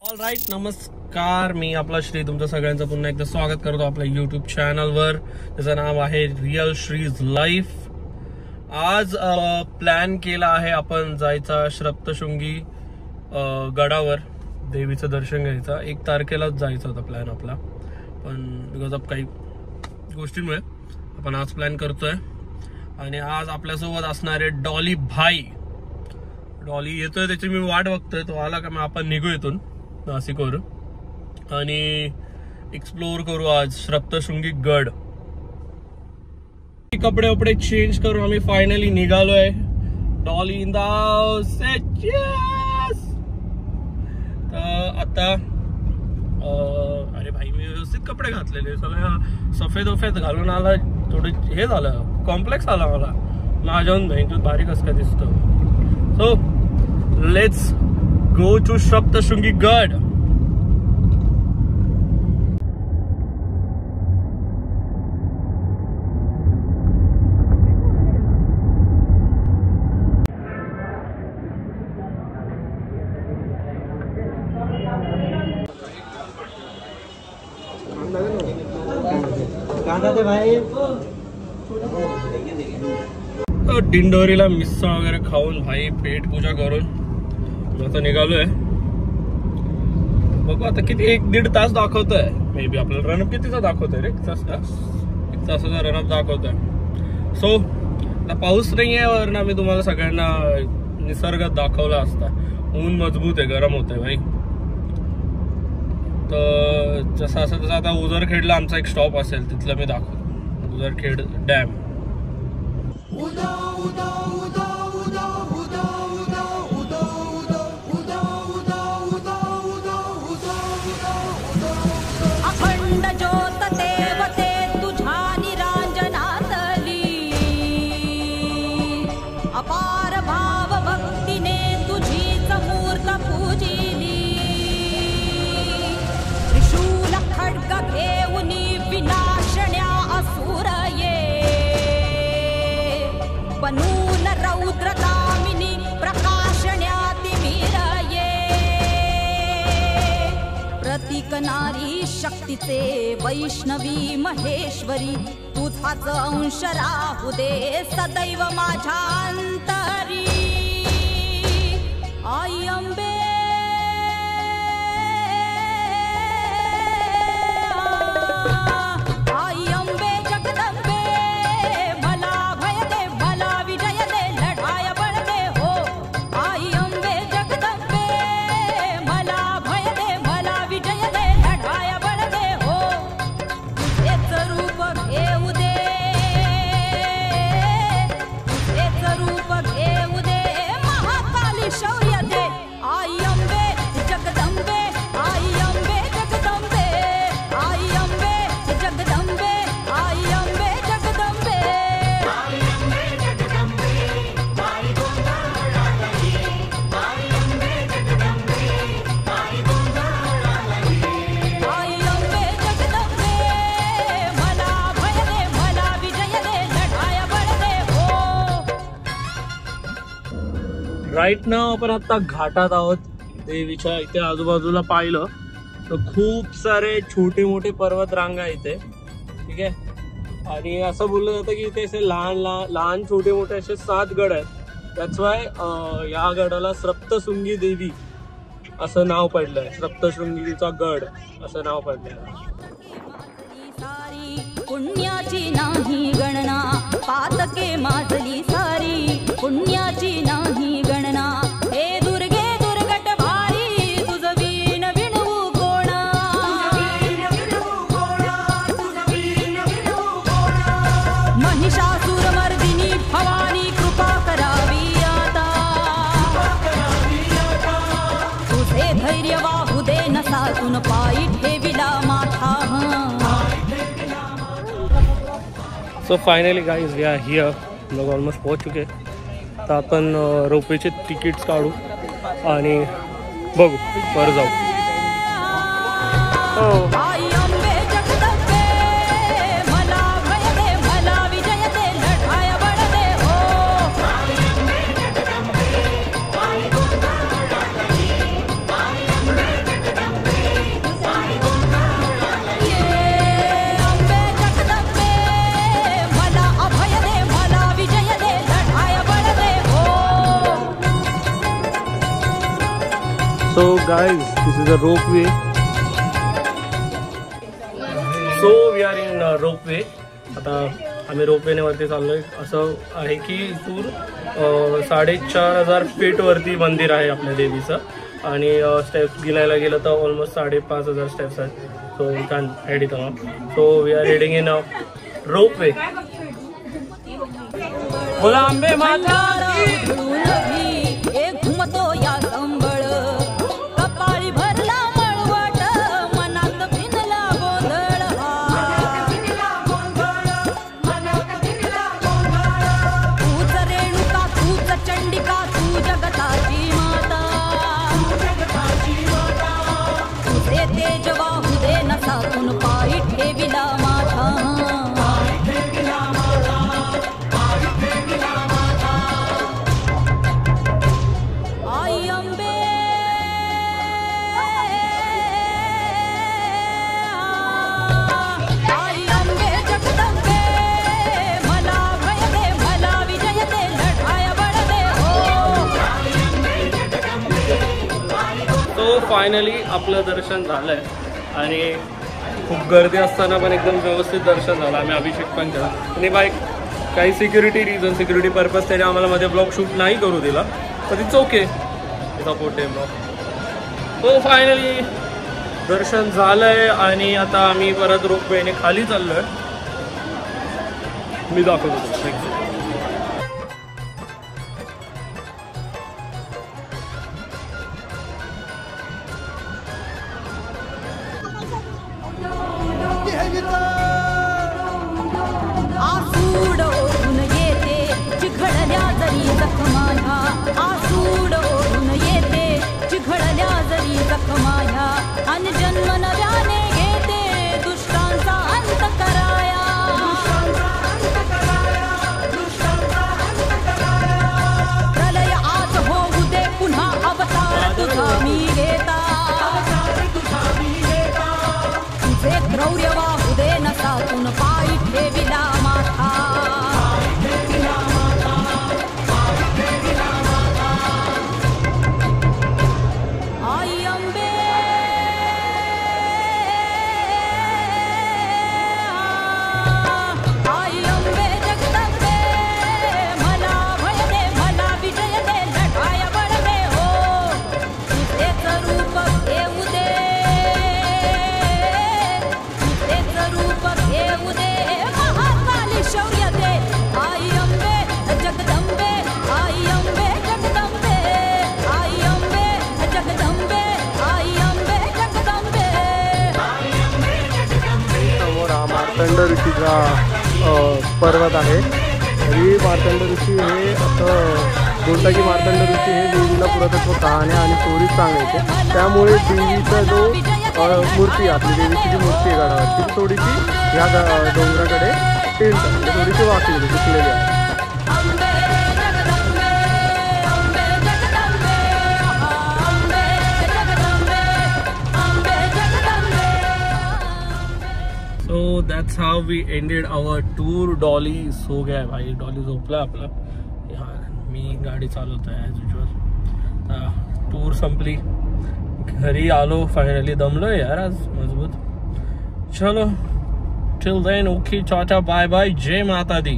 All right, नमस्कार. मी आपला श्री तुमचं सगळ्यांचं पुन्हा एकदा स्वागत करतो आपल्या यूट्यूब चॅनलवर. त्याचं नाव आहे रिअल श्रीज लाईफ. आज प्लॅन केला आहे आपण जायचा सप्तशृंगी गडावर देवीचं दर्शन घ्यायचं. 1 तारखेलाच जायचा होता प्लॅन आपला, पण बिकॉज ऑफ काही गोष्टींमुळे आपण आज प्लॅन करतोय. आणि आज आपल्यासोबत असणारे डॉली भाई. डॉली येतोय, त्याची मी वाट बघतोय. तो आला का मग आपण निघू इथून नाशिकवर आणि एक्सप्लोर करू आज सप्तशृंगी गड. कपडे वपडे चेंज करू आम्ही फायनली निघालोय. Dolly in the house. आता अरे भाई, मी व्यवस्थित कपडे घातलेले, सगळ्या सफेद वफेद घालून आला. थोडं हे झालं, कॉम्प्लेक्स आला मला. माझ्याहून भाई तू बारीक कसं काय दिसतो. So let's go to Saptashrungi Gad. दिंडोरीला मिसळ वगैरे खाऊन भाई पेट पूजा करून आता निघालोय. बघू आता किती 1-1.5 तास दाखवतोय. मे बी आपल्याला रनअप कितीचा दाखवतोय रे? 1 तासाचा रनअप दाखवतोय. सो आता पाऊस नाहीये वरना मी तुम्हाला सगळ्यांना निसर्गात दाखवला असता. ऊन मजबूत आहे, गरम होतंय भाई. तर जसं असं तसं आता उदरखेडला आमचा एक स्टॉप असेल, तिथलं मी दाखवतो. उदरखेड डॅम. अखंड ज्योत देवते तुझ्या निरांजनातली, अपार भाव भक्तीने तुझीच मूर्त पूजिली. त्रिशूल खड्ग घेऊनी विनाशण्या असुर ये, बनून रौद्र दामिनी प्रकाशण्या तिमिर ये. प्रतीक नारी शक्तीचे वैष्णवी महेश्वरी, तुझाच अंश राहू दे सदैव माझ्या अंतरी. आई अंबे राईट नाव आपण आता घाटात आहोत. देवीच्या इथे आजूबाजूला पाहिलं तर खूप सारे छोटे मोठे पर्वत रांगा इथे, ठीक आहे. आणि असं बोललं जातं की इथे असे लहान छोटे मोठे असे 7 गड आहेत. दॅट्स वाय या गडाला सप्तशृंगी देवी असं नाव पडलंय. सप्तशृंगीचा गड असं नाव पडलंय. पुण्याची नाही गणना, पातके माजली सारी. पुण्याची नाही गणना, हे दुर्गे दुर्गट भारी. तुझ वीण विणवू कोणा, महिषासुर मर्दिनी भवानी कृपा करावी आता. तुझे धैर्य वाहू दे नसातून पायी ठेविला माथा. So finally guys we are here. लोग ऑलमोस्ट पोहोच चुके. तर आपण रोपवेचे तिकीट्स काढू आणि बघू वर जाऊ. आई अंबे जगदंबे, मला भय दे, मला विजय दे, लढाया बळ दे हो. आई अंबे जगदंबे, आई गोंधळ So guys, this is a ropeway. So we are in ropeway. आता आम्ही रोपवेने वरती चाललोय. असं आहे की इथून 4,500 फीट वरती मंदिर आहे आपल्या देवीचं आणि स्टेप्स गिनायला गेलं तर ऑलमोस्ट 5,500 स्टेप्स आहेत. So we can head it on. So we are heading in ropeway. बोला आंबे माता घुमतो या संबळ कपाळी भरला मळवट मनात भिनला गोंधळ तूच रेणुका तूच चंडिका तू जगताची माता तुझे तेज वाहू दे नसातून पायी ठेविला माथा फायनली आपलं दर्शन झालंय आणि खूप गर्दी असताना पण एकदम व्यवस्थित दर्शन झालं. आम्ही अभिषेक पण केला आणि बाय काही सिक्युरिटी पर्पज त्याने आम्हाला मध्ये ब्लॉग शूट नाही करू दिला, पण इट्स ओके, सपोर्टिव्ह ब्लॉग. तो फायनली दर्शन झालंय आणि आता आम्ही परत रोपवेने खाली चाललोय. मी दाखवतो. आसूड ओढून येते चिघळल्या जरी जखमाया आसूड ओढून येते चिघळल्या जरी जखमाया आणि जन्म नव्याने घेते दुष्टांचा अंत कराया प्रलय आज होऊ दे पुन्हा अवतार तुझा मी घेता तुझे क्रौर्य वाहू दे नसातून पायी ठेविला माथा आई अंबे आई अंबे जगदंबे मला भय दे मला विजय दे लढाय बळ दे हो तुझेच रूप घेऊ दे रूप घेऊ दे महाकाली शौर्य दे आई अंबे जगदंबे आई अंबे जगदंबे आई अंबे जगदंबे आई अंबे जगदंबे. समोर हा मार्तंड ऋषीचा पर्वत आहे. ही मार्तंड ऋषी हे असं बोलतात की मार्तंड ऋषी हे देवीला पुरातत्व कहाण्या आणि स्टोरीज सांगायचे. त्यामुळे देवीचा जो मूर्ती आपली देवीची जी मूर्ती आहे गडावर ती थोडीशी ह्या डोंगराकडे टेंट आहे, थोडीशी वाकलेली झुकलेली आहे. So that's how we ended our tour. Dolly सो गया भाई, डॉली झोपला आपला. मी गाडी चालवत आहे ॲज युजल. टूर संपली, घरी आलो फायनली. दमलोय यार आज मजबूत. चलो till then okay, tata bye bye, जय माता दी.